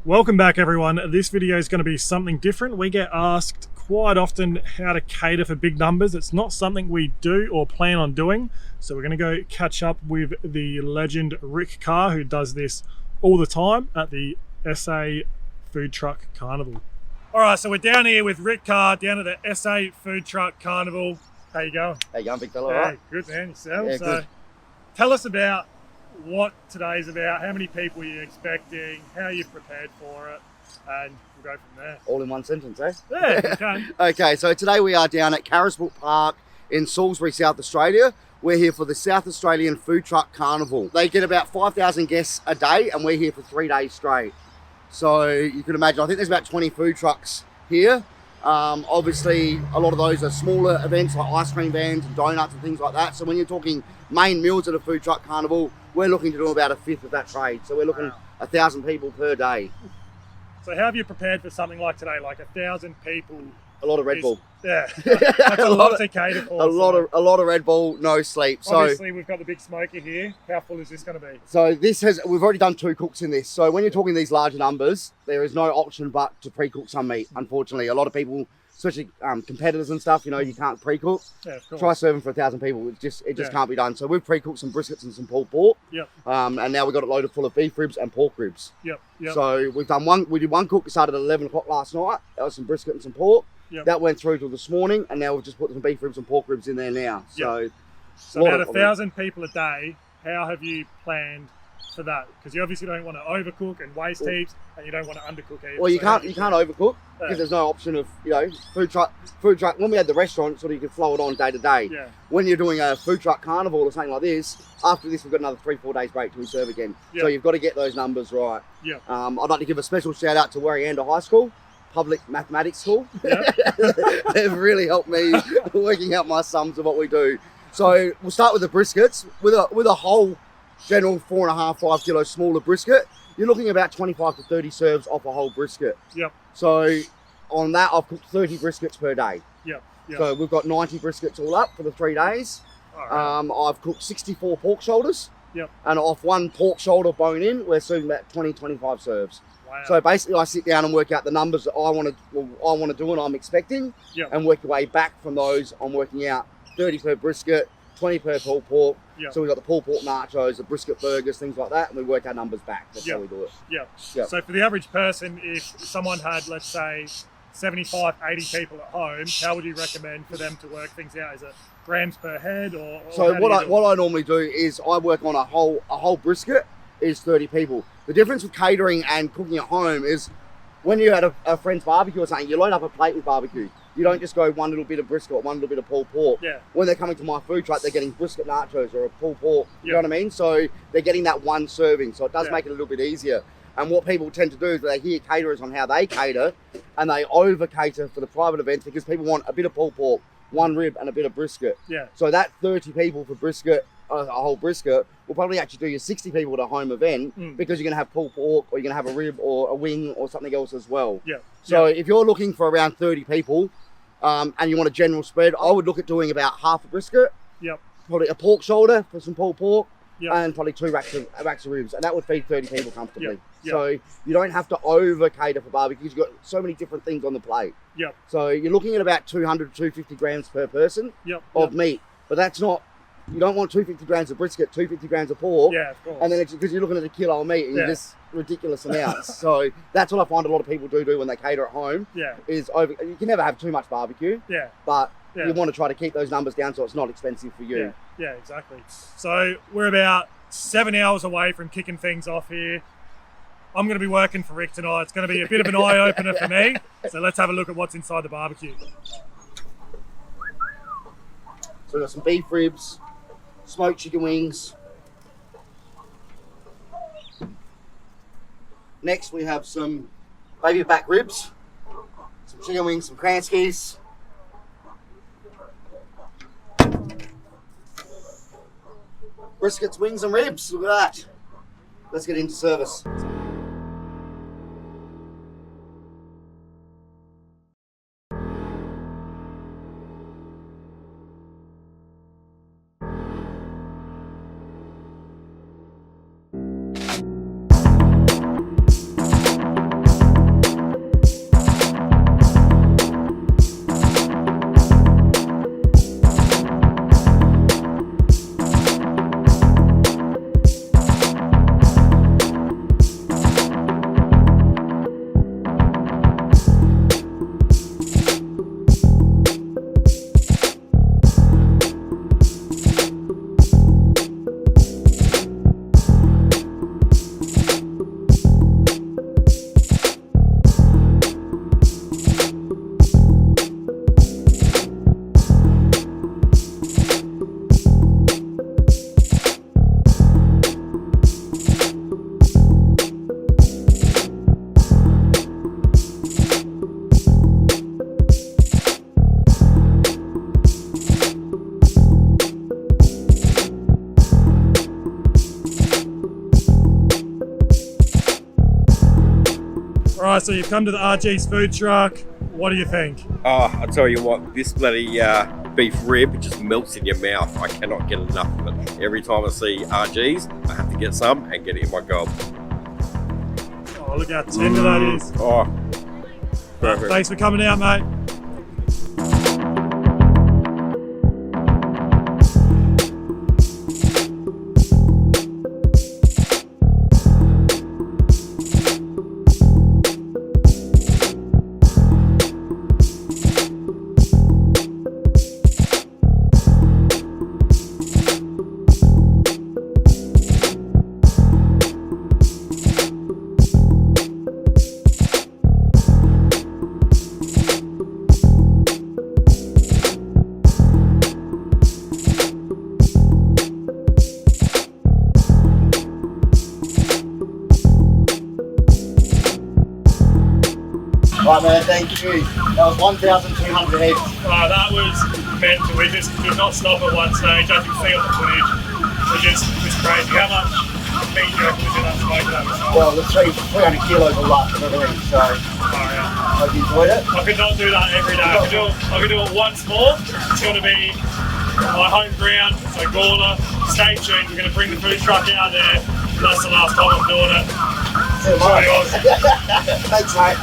Welcome back, everyone. This video is going to be something different. We get asked quite often how to cater for big numbers. It's not something we do or plan on doing. So we're going to go catch up with the legend Rik Carr, who does this all the time at the SA Food Truck Carnival. All right, so we're down here with Rik Carr, down at the SA Food Truck Carnival. How you going? How you going, big fella? Hey, All right? good, man. Yourself? Yeah, So good. tell us about what today's about, how many people you're expecting, how you've prepared for it, and we'll go from there. All in one sentence, eh? Yeah, you can. Okay, so today we are down at Carisbrook Park in Salisbury, South Australia. We're here for the South Australian Food Truck Carnival. They get about 5,000 guests a day, and we're here for 3 days straight. So you can imagine, I think there's about 20 food trucks here. Obviously, a lot of those are smaller events like ice cream vans and donuts and things like that. So when you're talking main meals at a food truck carnival, we're looking to do about a fifth of that trade. So we're looking 1,000 people per day. So how have you prepared for something like today, like 1,000 people? A lot of Red Bull. Yeah, that's a lot to cater for. A lot of Red Bull, no sleep. Obviously, we've got the big smoker here. How full is this going to be? So we've already done 2 cooks in this. So when you're talking these larger numbers, there is no option but to pre-cook some meat. Unfortunately, a lot of people, especially competitors and stuff, you know, you can't pre-cook. Yeah, of course. Try serving for 1,000 people. It just can't be done. So we've pre-cooked some briskets and some pulled pork. Yep. And now we've got it loaded full of beef ribs and pork ribs. Yep. So we did one cook. We started at 11 o'clock last night. That was some brisket and some pork. Yep. That went through till this morning, and now we've just put some beef ribs and pork ribs in there now. So about 1,000 people a day. How have you planned for that? Because you obviously don't want to overcook and waste heaps, and you don't want to undercook either. Well, you can't overcook because there's no option of, you know, food truck. When we had the restaurant, sort of you can flow it on day to day. Yeah. When you're doing a food truck carnival or something like this, after this we've got another 3-4 days break till we serve again. Yep. So you've got to get those numbers right. Yeah. I'd like to give a special shout out to Warrianda High School, public mathematics school. Yep. They've really helped me working out my sums of what we do. So we'll start with the briskets. With a whole general 4.5-5 kilo smaller brisket, you're looking about 25 to 30 serves off a whole brisket. Yep. So on that, I've cooked 30 briskets per day. Yep. So we've got 90 briskets all up for the 3 days. Right. I've cooked 64 pork shoulders. Yep. And off one pork shoulder bone in, we're serving about 20-25 serves. Wow. So basically, I sit down and work out the numbers that I want to do and I'm expecting, Yep. and work your way back from those. I'm working out 30 per brisket, 20 per pulled pork. Yep. So we've got the pulled pork nachos, the brisket burgers, things like that, and we work our numbers back. That's Yep. how we do it. Yep. Yep. So for the average person, if someone had, let's say, 75, 80 people at home, how would you recommend for them to work things out? Is it grams per head or So what I normally do is I work on a whole brisket is 30 people. The difference with catering and cooking at home is when you're at a friend's barbecue or something, you load up a plate with barbecue. You don't just go one little bit of brisket or one little bit of pulled pork. Yeah. When they're coming to my food truck, they're getting brisket nachos or a pulled pork. You know Yep. what I mean? So they're getting that one serving. So it does Yeah. make it a little bit easier. And what people tend to do is they hear caterers on how they cater, and they over cater for the private events because people want a bit of pulled pork, one rib, and a bit of brisket. Yeah. So that 30 people for brisket, a whole brisket, will probably actually do your 60 people at a home event because you're going to have pulled pork or you're going to have a rib or a wing or something else as well. Yeah. So if you're looking for around 30 people and you want a general spread, I would look at doing about half a brisket, Yep. probably a pork shoulder for some pulled pork, Yep. and probably 2 racks of ribs, and that would feed 30 people comfortably. Yep. Yep. So you don't have to over cater for barbecue. You've got so many different things on the plate. Yep. So you're looking at about 200 to 250 grams per person Yep. of meat, but that's not. You don't want 250 grams of brisket, 250 grams of pork, Yeah, of course. and then it's because you're looking at a kilo of meat and you're just ridiculous amounts. So that's what I find a lot of people do when they cater at home. Yeah. Is over. You can never have too much barbecue, Yeah. but Yeah. you want to try to keep those numbers down so it's not expensive for you. Yeah, exactly. So we're about 7 hours away from kicking things off here. I'm going to be working for Rik tonight. It's going to be a bit of an eye-opener for me. So let's have a look at what's inside the barbecue. So we've got some beef ribs, smoked chicken wings. Next we have some baby back ribs, some chicken wings, some Kranskis. Briskets, wings and ribs, look at that. Let's get into service. All right, so you've come to the RG's food truck. What do you think? Oh, I tell you what, this bloody beef rib just melts in your mouth. I cannot get enough of it. Every time I see RG's, I have to get some and get it in my gob. Oh, look how tender that is. Oh, perfect. Thanks for coming out, mate. Right, man, thank you. That was 1,200 heads. That was mental. We just did not stop at one stage. As you can see on the footage, it was crazy. How much meat do you reckon was in that smoke that was? Well, the 300 kilos of luck and everything, so hope you enjoyed it. I could not do that every day. I could do it once more. It's going to be my home ground, so Gawler. Stay tuned. We're going to bring the food truck out there. That's the last time I'm doing it. Thanks, mate.